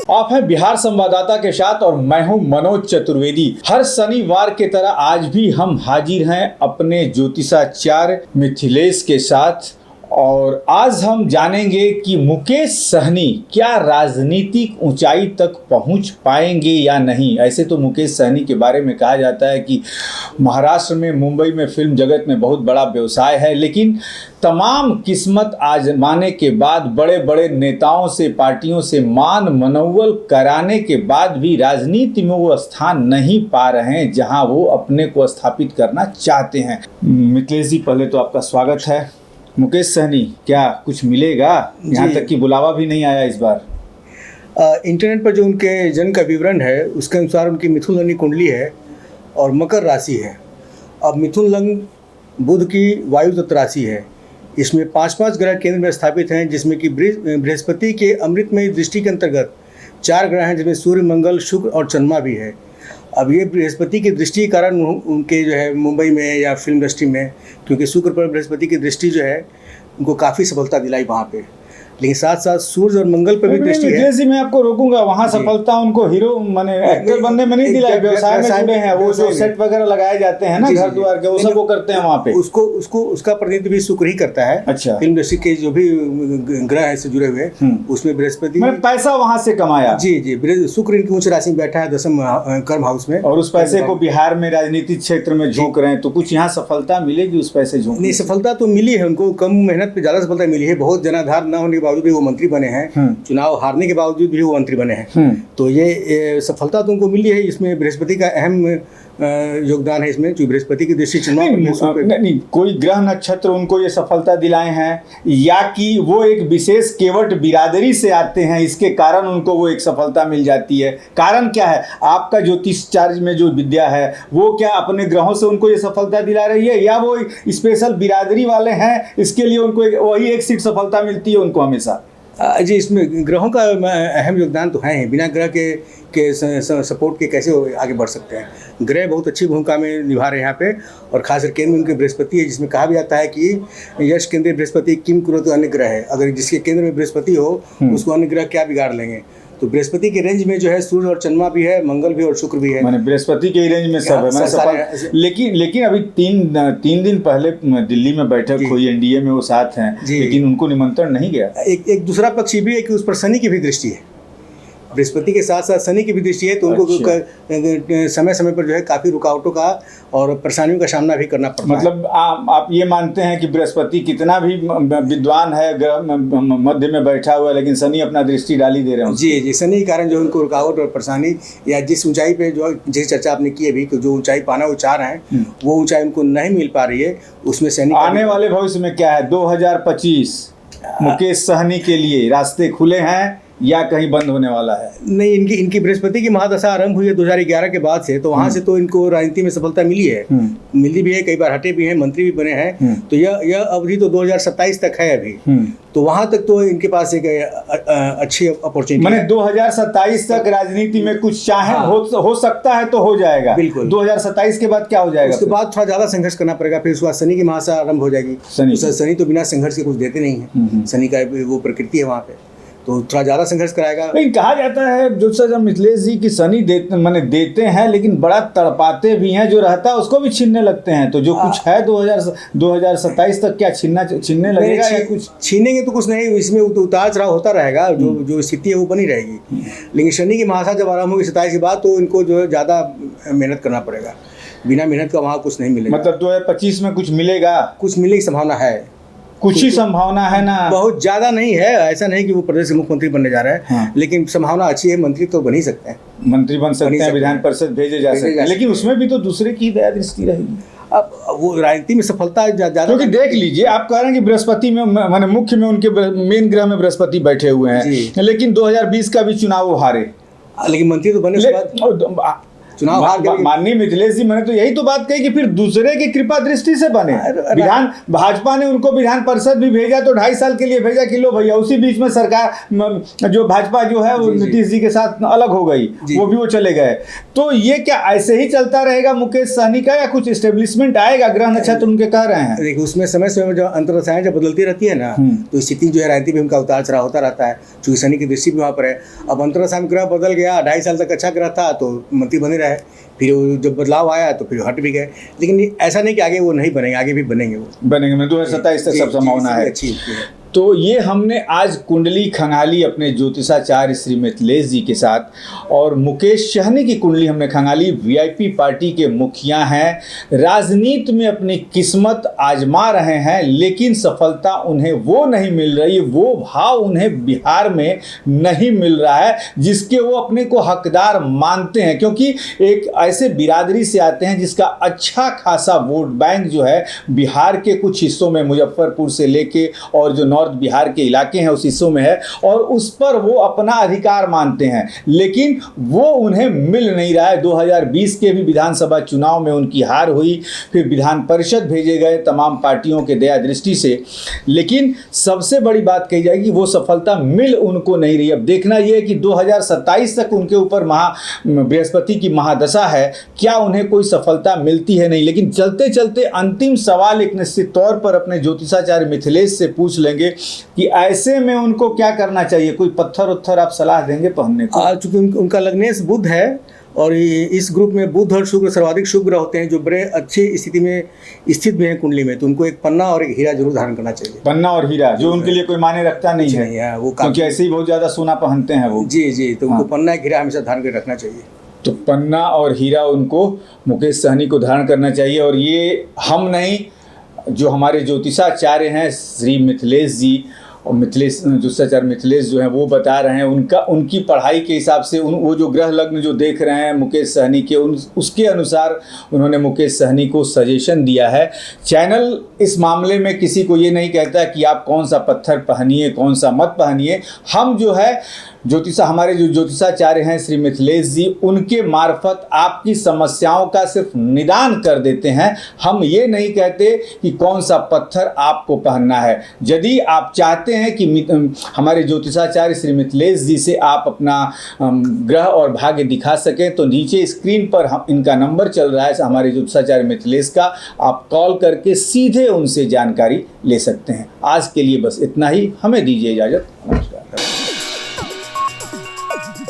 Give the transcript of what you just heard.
आप हैं बिहार संवाददाता के साथ और मैं हूं मनोज चतुर्वेदी। हर शनिवार के तरह आज भी हम हाजिर हैं अपने ज्योतिषाचार्य मिथिलेश के साथ और आज हम जानेंगे कि मुकेश सहनी क्या राजनीतिक ऊंचाई तक पहुंच पाएंगे या नहीं। ऐसे तो मुकेश सहनी के बारे में कहा जाता है कि महाराष्ट्र में, मुंबई में फिल्म जगत में बहुत बड़ा व्यवसाय है, लेकिन तमाम किस्मत आजमाने के बाद, बड़े बड़े नेताओं से, पार्टियों से मान मनौवल कराने के बाद भी राजनीति में वो स्थान नहीं पा रहे हैं जहां वो अपने को स्थापित करना चाहते हैं। मिथिलेश जी, पहले तो आपका स्वागत है। मुकेश सहनी, क्या कुछ मिलेगा? यहाँ तक कि बुलावा भी नहीं आया इस बार। इंटरनेट पर जो उनके जन्म का विवरण है उसके अनुसार उनकी मिथुन लग्न कुंडली है और मकर राशि है। अब मिथुन लग्न बुध की वायु तत्व राशि है। इसमें 5 ग्रह केंद्र में स्थापित हैं, जिसमें कि बृहस्पति के अमृतमयी दृष्टि के अंतर्गत 4 ग्रह हैं, जिसमें सूर्य, मंगल, शुक्र और चंद्रमा भी है। अब ये बृहस्पति की दृष्टि के कारण उनके जो है मुंबई में या फिल्म इंडस्ट्री में, क्योंकि शुक्र पर बृहस्पति की दृष्टि जो है उनको काफ़ी सफलता दिलाई वहाँ पे, लेकिन साथ साथ सूर्य और मंगल पर भी दृष्टि है। जैसे मैं आपको रोकूंगा, वहाँ सफलता उनको हीरो माने एक्टर बनने में नहीं दिलाई, व्यवसाय में जुड़े हैं। वो जो सेट वगैरह लगाए जाते हैं ना घर द्वार के, वो सब वो करते हैं वहाँ पे। उसका प्रतिनिधित्व भी शुक्र ही करता है। अच्छा। फिल्म इंडस्ट्री के जो भी ग्रह से जुड़े हुए उसमें बृहस्पति पैसा वहाँ से कमाया। जी, शुक्र इनकी उच्च राशि में बैठा है 10th कर्म हाउस में, और उस पैसे को बिहार में राजनीतिक क्षेत्र में झोंक रहे हैं, तो कुछ यहाँ सफलता मिलेगी उस पैसे झोंक? नहीं, सफलता तो मिली है उनको, कम मेहनत पे ज़्यादा सफलता मिली है। बहुत जनाधार न होने के बावजूद भी वो मंत्री बने हैं, चुनाव हारने के बावजूद भी वो मंत्री बने हैं। तो ये सफलता तो उनको मिली है। इसमें बृहस्पति का अहम योगदान है इसमें, जो बृहस्पति की दृष्टि नहीं, कोई ग्रह नक्षत्र उनको ये सफलता दिलाए हैं या कि वो एक विशेष केवट बिरादरी से आते हैं, इसके कारण उनको वो एक सफलता मिल जाती है? कारण क्या है? आपका ज्योतिषाचार्य में जो विद्या है वो क्या अपने ग्रहों से उनको ये सफलता दिला रही है, या वो स्पेशल बिरादरी वाले हैं इसके लिए उनको वही एक सीट सफलता मिलती है उनको हमेशा? जी, इसमें ग्रहों का अहम योगदान तो है ही। बिना ग्रह के सपोर्ट के कैसे आगे बढ़ सकते हैं? ग्रह बहुत अच्छी भूमिका में निभा रहे हैं यहाँ पे, और खासकर केंद्र में उनके बृहस्पति है, जिसमें कहा भी जाता है कि यश केंद्रीय बृहस्पति किम कुरुते अन्य ग्रह है। अगर जिसके केंद्र में बृहस्पति हो उसको अन्य ग्रह क्या बिगाड़ लेंगे। तो बृहस्पति के रेंज में जो है सूर्य और चंद्रमा भी है, मंगल भी और शुक्र भी है। मैंने बृहस्पति के रेंज में सब है। लेकिन अभी तीन दिन पहले दिल्ली में बैठक हुई, एनडीए में वो साथ हैं, लेकिन उनको निमंत्रण नहीं गया। एक दूसरा पक्ष ये भी है कि उस पर शनि की भी दृष्टि है, बृहस्पति के साथ साथ शनि की भी दृष्टि है, तो उनको समय समय पर जो है काफ़ी रुकावटों का और परेशानियों का सामना भी करना पड़ता है। मतलब आप ये मानते हैं कि बृहस्पति कितना भी विद्वान है, मध्य में बैठा हुआ है, लेकिन शनि अपना दृष्टि डाल ही दे रहे हैं। जी, शनि के कारण जो उनको रुकावट और परेशानी, या जिस ऊंचाई पे जो जैसी चर्चा आपने की अभी, जो ऊंचाई पाना वो चाह रहे हैं, वो ऊंचाई उनको नहीं मिल पा रही है। उसमें शनि आने वाले भविष्य में क्या है? 2025 मुकेश सहनी के लिए रास्ते खुले हैं या कहीं बंद होने वाला है? नहीं, इनकी बृहस्पति की महादशा आरंभ हुई है 2011 के बाद से, तो वहाँ से तो इनको राजनीति में सफलता मिली है, मिली भी है, कई बार हटे भी हैं, मंत्री भी बने हैं। तो यह अवधि तो 2027 तक है अभी, तो वहाँ तक तो इनके पास एक अच्छी अपॉर्चुनिटी। मैंने 2027 तक राजनीति में कुछ चाहे हो सकता है तो हो जाएगा। बिल्कुल। 2027 के बाद क्या हो जाएगा? उसके बाद थोड़ा ज़्यादा संघर्ष करना पड़ेगा। फिर उसके बाद शनि की महादशा आरंभ हो जाएगी। शनि तो बिना संघर्ष के कुछ देते नहीं है, शनि का वो प्रकृति है वहाँ पे, तो थोड़ा ज़्यादा संघर्ष कराएगा। लेकिन कहा जाता है ज्योतिषाचार्य मिथिलेश जी की शनि देते हैं, लेकिन बड़ा तड़पाते भी हैं, जो रहता है उसको भी छीनने लगते हैं। तो जो कुछ है 2027 तक क्या छीनने लगेगा या कुछ? छीनेंगे तो कुछ नहीं, इसमें उतार चढ़ाव होता रहेगा, जो स्थिति है वो बनी रहेगी। लेकिन शनि की महादशा जब आरंभ होगी 27 के बाद, तो इनको जो है ज़्यादा मेहनत करना पड़ेगा। बिना मेहनत का वहाँ कुछ नहीं मिलेगा। मतलब 2025 में कुछ मिलेगा? कुछ मिलने की संभावना है, कुछ ही संभावना है ना, बहुत ज़्यादा नहीं है। ऐसा नहीं कि वो प्रदेश के मुख्यमंत्री बनने जा रहे हैं, लेकिन संभावना अच्छी है। मंत्री तो बन ही सकते हैं, मंत्री बन सकते हैं, विधान परिषद भेजे जा सकते हैं, लेकिन उसमें भी तो दूसरे की दया दृष्टि रहेगी। अब वो राजनीति में सफलता ज़्यादा, क्योंकि देख लीजिए, आप कह रहे हैं कि बृहस्पति में माने मुख्य में उनके मेन ग्रह में बृहस्पति बैठे हुए हैं, लेकिन 2020 का भी चुनाव वो हारे, लेकिन मंत्री तो बने। चुनाव हार गए। माननीय मिथिलेश जी, मैंने तो यही तो बात कही कि फिर दूसरे की कृपा दृष्टि से बने। विधान भाजपा ने उनको विधान परिषद भी भेजा तो 2.5 साल के लिए भेजा कि लो भैया, उसी बीच में सरकार जो भाजपा जो है वो नीतीश जी के साथ अलग हो गई, वो भी वो चले गए। तो ये क्या ऐसे ही चलता रहेगा मुकेश सहनी का, या कुछ एस्टेब्लिशमेंट आएगा? ग्रह नक्षत्र उनके कह रहे हैं। देखिए, उसमें समय समय जो अंतरदशाएं जब बदलती रहती है ना, तो स्थिति जो है राजनीति में उनका उतार चढ़ाव होता रहता है, क्योंकि शनि की दृष्टि भी वहाँ पर है। अब अंतरदशा में ग्रह बदल गया, 2.5 साल तक अच्छा ग्रह था तो मंत्री बने रहे, फिर जब बदलाव आया तो फिर हट भी गए। लेकिन ऐसा नहीं कि आगे वो नहीं बनेंगे, आगे भी बनेंगे, वो बनेंगे। मैं 2027 तक सब संभावना है। अच्छी है। तो ये हमने आज कुंडली खंगाली अपने ज्योतिषाचार्य श्री मिथिलेश जी के साथ, और मुकेश सहनी की कुंडली हमने खंगाली। वीआईपी पार्टी के मुखिया हैं, राजनीति में अपनी किस्मत आजमा रहे हैं, लेकिन सफलता उन्हें वो नहीं मिल रही, वो भाव उन्हें बिहार में नहीं मिल रहा है जिसके वो अपने को हकदार मानते हैं। क्योंकि एक ऐसे बिरादरी से आते हैं जिसका अच्छा खासा वोट बैंक जो है बिहार के कुछ हिस्सों में, मुजफ्फरपुर से लेके और जो नॉर्थ बिहार के इलाके हैं उस हिस्सों में है, और उस पर वो अपना अधिकार मानते हैं, लेकिन वो उन्हें मिल नहीं रहा है। 2020 के भी विधानसभा चुनाव में उनकी हार हुई, फिर विधान परिषद भेजे गए तमाम पार्टियों के दया दृष्टि से, लेकिन सबसे बड़ी बात कही जाएगी वो सफलता मिल उनको नहीं रही। अब देखना यह है कि 2027 तक उनके ऊपर बृहस्पति की महादशा है, क्या उन्हें कोई सफलता मिलती है? नहीं। लेकिन चलते चलते अंतिम सवाल एक निश्चित तौर पर अपने ज्योतिषाचार्य मिथिलेश से पूछ लेंगे कि ऐसे में उनको क्या करना चाहिए? कोई पत्थर उत्थर आप सलाह देंगे पहनने को? चूंकि उनका लग्नेश बुध है, और इस ग्रुप में बुध और शुक्र सर्वाधिक शुभ ग्रह होते हैं, जो बड़े अच्छी स्थिति में स्थित भी हैं कुंडली में, तो उनको एक पन्ना और एक हीरा जरूर धारण करना चाहिए। पन्ना और हीरा जो उनके लिए कोई मायने रखता नहीं है, वो क्योंकि ऐसे ही बहुत ज्यादा सोना पहनते हैं वो। जी, तो उनको पन्ना एक हीरा हमेशा धारण कर रखना चाहिए। तो पन्ना और हीरा उनको मुकेश सहनी को धारण करना चाहिए। और ये हम नहीं, जो हमारे ज्योतिषाचार्य हैं श्री मिथिलेश जी, और ज्योतिषाचार्य मिथिलेश जो हैं वो बता रहे हैं, उनकी पढ़ाई के हिसाब से वो जो ग्रह लग्न जो देख रहे हैं मुकेश सहनी के, उसके अनुसार उन्होंने मुकेश सहनी को सजेशन दिया है। चैनल इस मामले में किसी को ये नहीं कहता कि आप कौन सा पत्थर पहनिए, कौन सा मत पहनिए। हम जो है हमारे जो ज्योतिषाचार्य हैं श्री मिथिलेश जी, उनके मार्फत आपकी समस्याओं का सिर्फ निदान कर देते हैं। हम ये नहीं कहते कि कौन सा पत्थर आपको पहनना है। यदि आप चाहते हैं कि हमारे ज्योतिषाचार्य श्री मिथिलेश जी से आप अपना ग्रह और भाग्य दिखा सकें, तो नीचे स्क्रीन पर इनका नंबर चल रहा है हमारे ज्योतिषाचार्य मिथिलेश का, आप कॉल करके सीधे उनसे जानकारी ले सकते हैं। आज के लिए बस इतना ही, हमें दीजिए इजाज़त।